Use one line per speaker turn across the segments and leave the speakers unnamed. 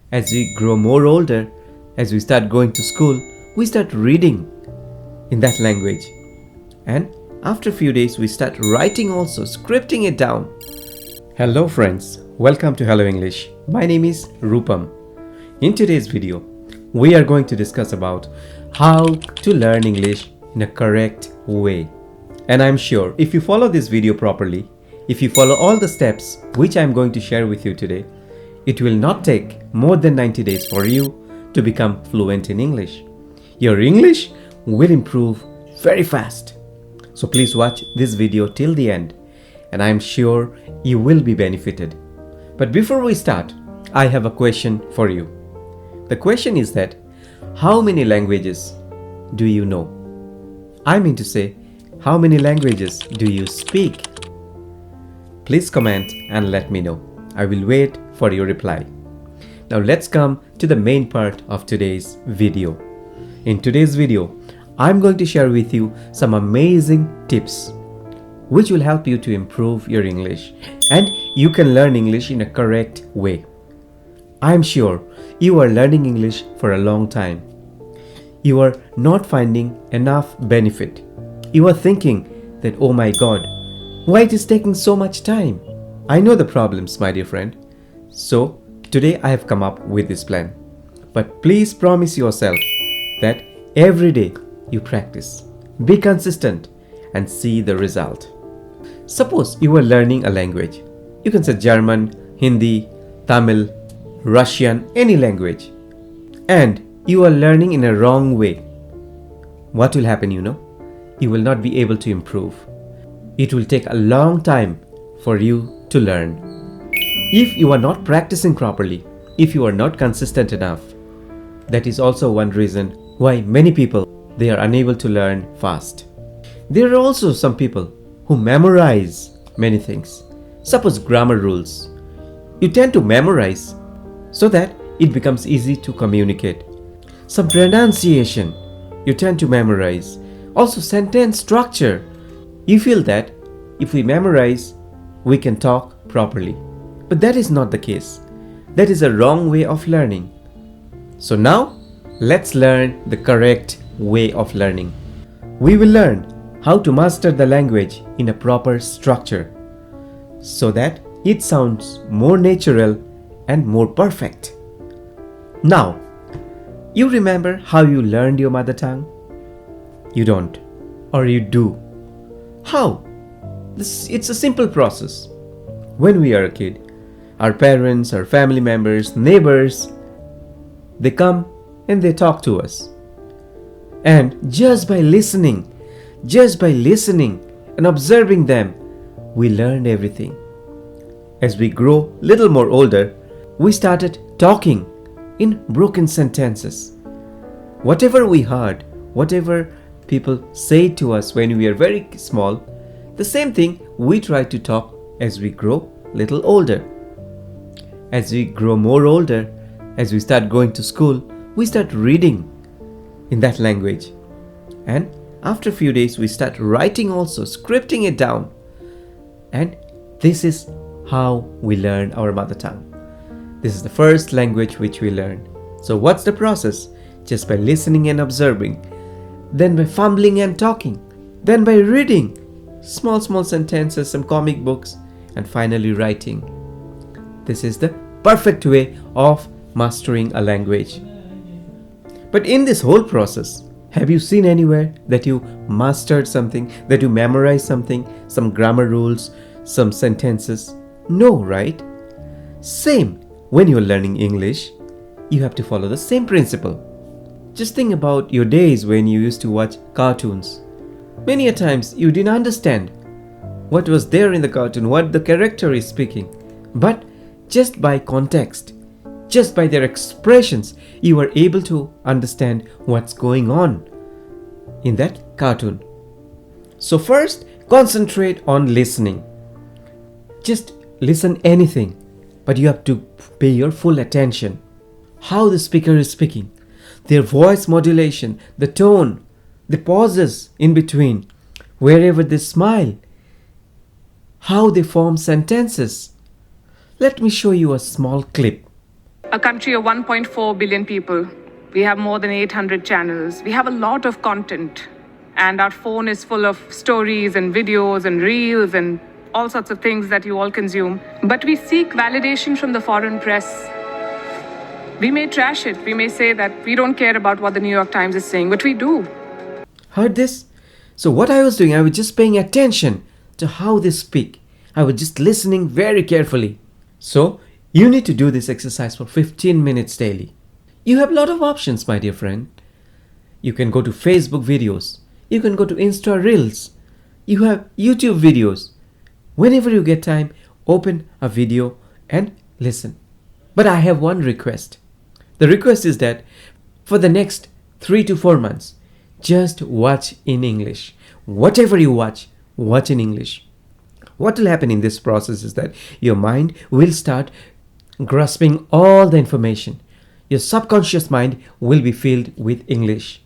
As we grow more older, as we start going to school, we start reading in that language. And after a few days, we start writing also, scripting it down. Hello friends, welcome to Hello English. My name is Rupam. In today's video, we are going to discuss about how to learn English in a correct way. And I'm sure if you follow this video properly, if you follow all the steps which I'm going to share with you today, it will not take more than 90 days for you to become fluent in English. Your English will improve very fast. So please watch this video till the end and I'm sure you will be benefited. But before we start, I have a question for you. The question is that, how many languages do you know? I mean to say, how many languages do you speak? Please comment and let me know. I will wait for your reply. Now let's come to the main part of today's video. In today's video, I'm going to share with you some amazing tips which will help you to improve your English and you can learn English in a correct way. I'm sure you are learning English for a long time. You are not finding enough benefit. You are thinking that, oh my God, why it is taking so much time? I know the problems, my dear friend. So today I have come up with this plan. But please promise yourself that every day you practice, be consistent and see the result. Suppose you are learning a language. You can say German, Hindi, Tamil, Russian, any language. And you are learning in a wrong way. What will happen, you know? You will not be able to improve. It will take a long time for you to learn. If you are not practicing properly, if you are not consistent enough, that is also one reason why many people, they are unable to learn fast. There are also some people who memorize many things. Suppose grammar rules. You tend to memorize so that it becomes easy to communicate. Some pronunciation, you tend to memorize. Also sentence structure. You feel that if we memorize, we can talk properly. But that is not the case. That is a wrong way of learning. So now, let's learn the correct way of learning. We will learn how to master the language in a proper structure so that it sounds more natural and more perfect. Now, you remember how you learned your mother tongue? You don't, or you do. How? It's a simple process. When we are a kid, our parents, our family members, neighbors, they come and they talk to us. And just by listening and observing them, we learned everything. As we grow little more older, we started talking in broken sentences. Whatever we heard, whatever people say to us when we are very small, the same thing we try to talk as we grow little older. As we grow more older, as we start going to school, we start reading in that language. And after a few days, we start writing also, scripting it down. And this is how we learn our mother tongue. This is the first language which we learn. So what's the process? Just by listening and observing, then by fumbling and talking, then by reading small sentences, some comic books, and finally writing. This is the perfect way of mastering a language. But in this whole process, have you seen anywhere that you mastered something, that you memorized something, some grammar rules, some sentences? No, right? Same, when you're learning English, you have to follow the same principle. Just think about your days when you used to watch cartoons. Many a times you didn't understand what was there in the cartoon, what the character is speaking. But just by context, just by their expressions, you are able to understand what's going on in that cartoon. So first, concentrate on listening. Just listen anything, but you have to pay your full attention. How the speaker is speaking, their voice modulation, the tone, the pauses in between, wherever they smile, how they form sentences. Let me show you a small clip.
A country of 1.4 billion people. We have more than 800 channels. We have a lot of content. And our phone is full of stories and videos and reels and all sorts of things that you all consume. But we seek validation from the foreign press. We may trash it. We may say that we don't care about what the New York Times is saying, but we do.
Heard this? So what I was doing, I was just paying attention to how they speak. I was just listening very carefully. So you need to do this exercise for 15 minutes daily. You have a lot of options, my dear friend. You can go to Facebook videos. You can go to Insta Reels. You have YouTube videos. Whenever you get time, open a video and listen. But I have one request. The request is that for the next 3 to 4 months, just watch in English. Whatever you watch, watch in English. What will happen in this process is that your mind will start grasping all the information. Your subconscious mind will be filled with English.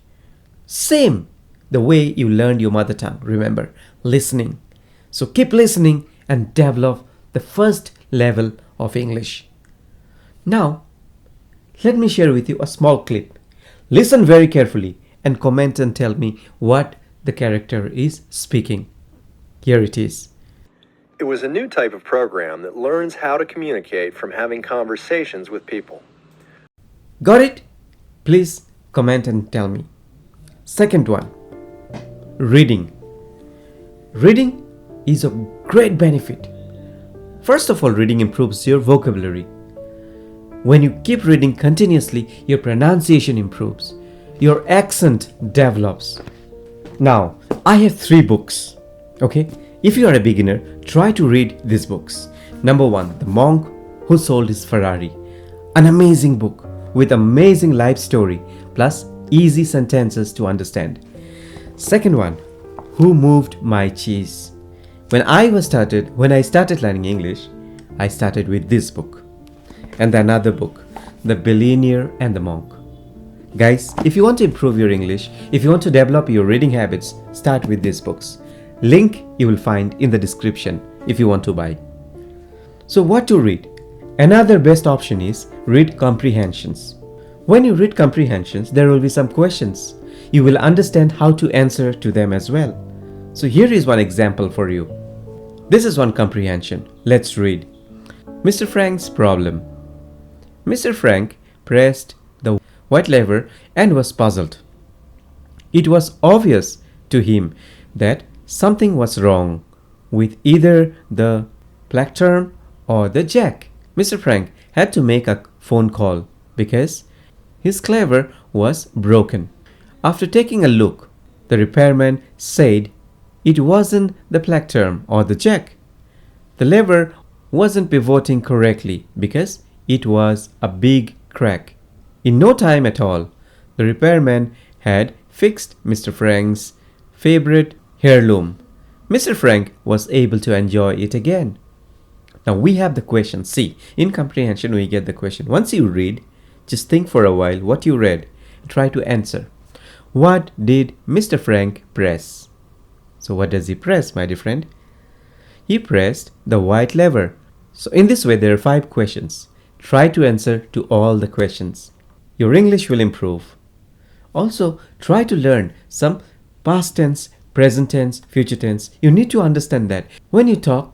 Same the way you learned your mother tongue. Remember, listening. So keep listening and develop the first level of English. Now, let me share with you a small clip. Listen very carefully and comment and tell me what the character is speaking. Here it is.
It was a new type of program that learns how to communicate from having conversations with people.
Got it? Please comment and tell me. Second one, reading. Reading is of great benefit. First of all, reading improves your vocabulary. When you keep reading continuously, your pronunciation improves. Your accent develops. Now, I have 3 books. Okay? If you are a beginner, try to read these books. Number 1, The Monk Who Sold His Ferrari. An amazing book with amazing life story plus easy sentences to understand. Second one, Who Moved My Cheese? When I started learning English, I started with this book. And another book, The Billionaire and the Monk. Guys, if you want to improve your English, if you want to develop your reading habits, start with these books. Link you will find in the description if you want to buy. So what to read? Another best option is read comprehensions. When you read comprehensions, there will be some questions. You will understand how to answer to them as well. So here is one example for you. This is one comprehension. Let's read. Mr. Frank's problem. Mr. Frank pressed the white lever and was puzzled. It was obvious to him that something was wrong with either the plectrum or the jack. Mr. Frank had to make a phone call because his lever was broken. After taking a look, the repairman said it wasn't the plectrum or the jack. The lever wasn't pivoting correctly because it was a big crack. In no time at all, the repairman had fixed Mr. Frank's favorite heirloom. Mr. Frank was able to enjoy it again. Now we have the question. See, in comprehension we get the question. Once you read, just think for a while what you read. Try to answer. What did Mr. Frank press? So what does he press, my dear friend? He pressed the white lever. So in this way there are 5 questions. Try to answer to all the questions. Your English will improve. Also, try to learn some past tense, present tense, future tense. You need to understand that when you talk,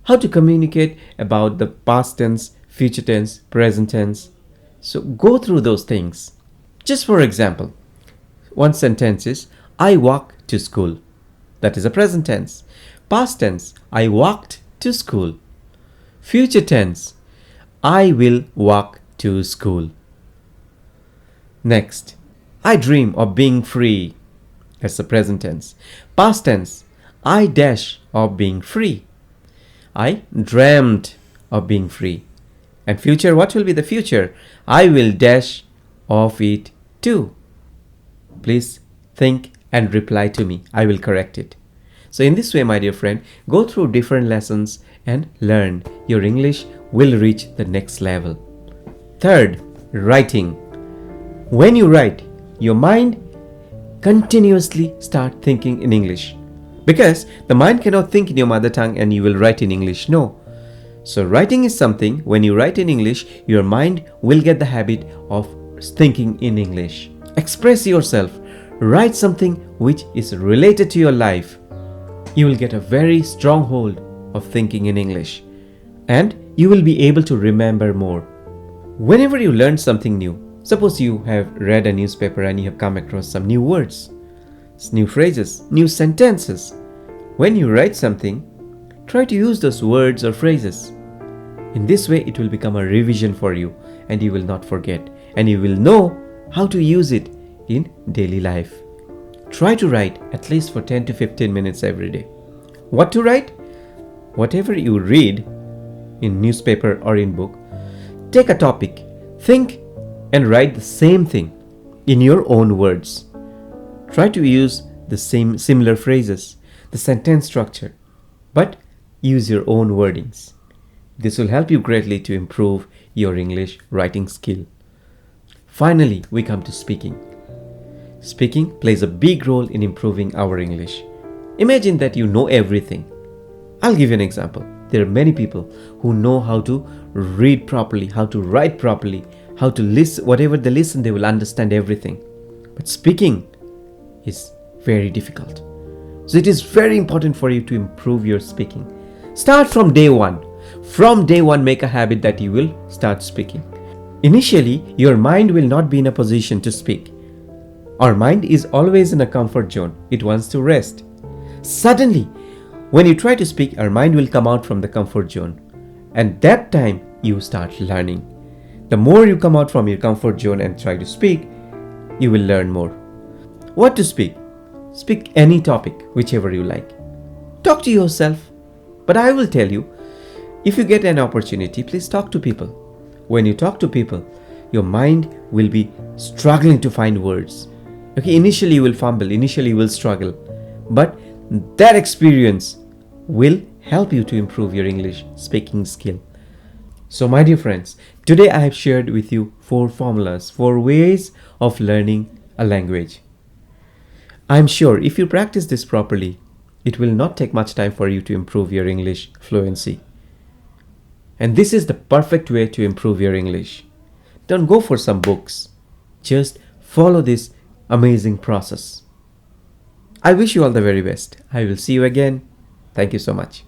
how to communicate about the past tense, future tense, present tense. So go through those things. Just for example, one sentence is, I walk to school. That is a present tense. Past tense, I walked to school. Future tense, I will walk to school. Next, I dream of being free. That's the present tense. Past tense, I dash of being free. I dreamt of being free. And future, what will be the future? I will dash of it too. Please think and reply to me. I will correct it. So in this way, my dear friend, go through different lessons and learn. Your English will reach the next level. Third, writing. When you write, your mind continuously start thinking in English. Because the mind cannot think in your mother tongue and you will write in English. No. So writing is something, when you write in English, your mind will get the habit of thinking in English. Express yourself. Write something which is related to your life. You will get a very strong hold of thinking in English, and you will be able to remember more. Whenever you learn something new, suppose you have read a newspaper and you have come across some new words, new phrases, new sentences. When you write something, try to use those words or phrases. In this way, it will become a revision for you and you will not forget, and you will know how to use it in daily life. Try to write at least for 10 to 15 minutes every day. What to write? Whatever you read in newspaper or in book, take a topic, think and write the same thing in your own words. Try to use the similar phrases, the sentence structure, but use your own wordings. This will help you greatly to improve your English writing skill. Finally, we come to speaking. Speaking plays a big role in improving our English. Imagine that you know everything. I'll give you an example. There are many people who know how to read properly, how to write properly, how to listen. Whatever they listen, they will understand everything. But speaking is very difficult. So it is very important for you to improve your speaking. Start from day one. From day one, make a habit that you will start speaking. Initially, your mind will not be in a position to speak. Our mind is always in a comfort zone. It wants to rest. Suddenly, when you try to speak, our mind will come out from the comfort zone. And that time, you start learning. The more you come out from your comfort zone and try to speak, you will learn more. What to speak? Speak any topic, whichever you like. Talk to yourself. But I will tell you, if you get an opportunity, please talk to people. When you talk to people, your mind will be struggling to find words. Okay, initially you will fumble, initially you will struggle. But that experience will help you to improve your English speaking skill. So my dear friends, today I have shared with you 4 formulas, 4 ways of learning a language. I am sure if you practice this properly, it will not take much time for you to improve your English fluency. And this is the perfect way to improve your English. Don't go for some books. Just follow this amazing process. I wish you all the very best. I will see you again. Thank you so much.